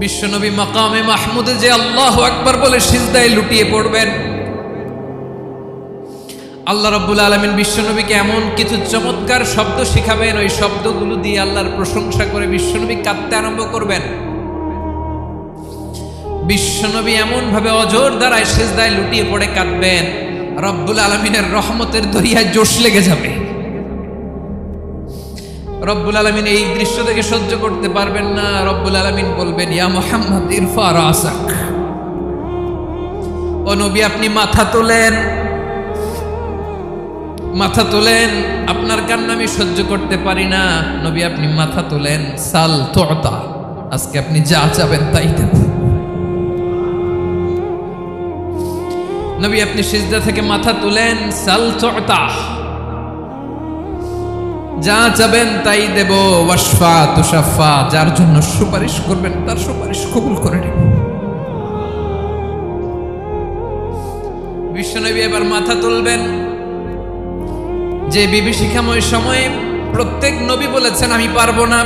বিশ্বনবী মাকামে মাহমুদে যে আল্লাহু আকবার বলে সিজদায় লুটিয়ে পড়বেন, আল্লাহ রাব্বুল আলামিন বিশ্বনবীকে এমন কিছু চমৎকার শব্দ শিখাবেন, ওই শব্দগুলো দিয়ে আল্লাহর প্রশংসা করে বিশ্বনবী কাঁদতে আরম্ভ করবেন। বিশ্বনবী এমন ভাবে অজর দ্বারায় সিজদায় লুটিয়ে পড়ে কাঁদবেন, রব্বুল আলামিনের রহমতের দরিয়ায় জোশ লেগে যাবে। রব্বুল আলামিন এই দৃশ্য থেকে সহ্য করতে পারবেন না। রব্বুল আলামিন বলবেন, ইয়া মুহাম্মদ ইরফা রাসাক, ও নবী আপনি মাথা তোলেন, মাথা তোলেন, আপনার কান্না আমি সহ্য করতে পারি না। নবী আপনি মাথা তোলেন, সাল তুতা, আজকে আপনি যা চাবেন তাই দেব। নবী আপনি সিজদা থেকে মাথা তুলেন, সাল তুতা, যা চাবেন তাই দেব। ওয়াশফা তুশাফা, যার জন্য সুপারিশ করবেন তার সুপারিশ কবুল করে নেব। বিশ্বনবী এবার মাথা তুলবেন। যে বিভীষিকাময় সময়ে প্রত্যেক নবী বলেছেন আমি পারবো না,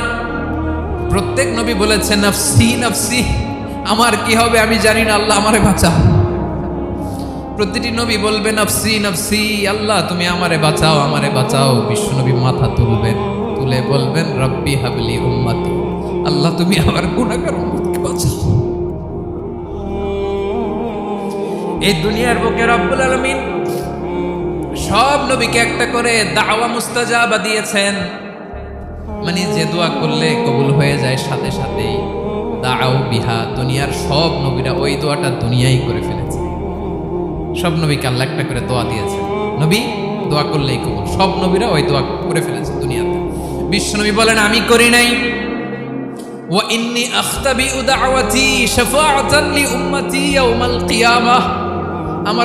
প্রত্যেক নবী বলেছেন নফসি নফসি, আমার কি হবে আমি জানি না, আল্লাহ আমারে বাঁচাও। প্রতিটি নবী বলবেন নফসি নফসি, আল্লাহ তুমি আমারে বাঁচাও, আমারে বাঁচাও। বিশ্বনবী মাথা তুলবেন, তুলে বলবেন রব্বি হাবলি উম্মতি, আল্লাহ তুমি আমার গুনাহগার উম্মতকে বাঁচাও। এই দুনিয়ার বুকে রব্বুল আলামিন সব নবীকে একটা করে দাওয়া মুস্তাজাবা দিয়েছেন, মানে যে দোয়া করলে কবুল হয়ে যায় সাথে সাথেই। দাও বিহা, দুনিয়ার সব নবীরা ওই দোয়াটা দুনিয়ায় করে ফেলেছে। সব নবীকে আল্লাহ একটা করে দোয়া দিয়েছে, নবী দোয়া করলেই কবুল। সব নবীরা ওই দোয়া করে ফেলেছে দুনিয়াতে। বিশ্বনবী বলেন আমি করি নাই। ওয়া ইন্নী আখতাবি দাওয়াতি শাফাআতান লি উম্মতি ইয়াউমাল কিয়ামাহ, আমার ওই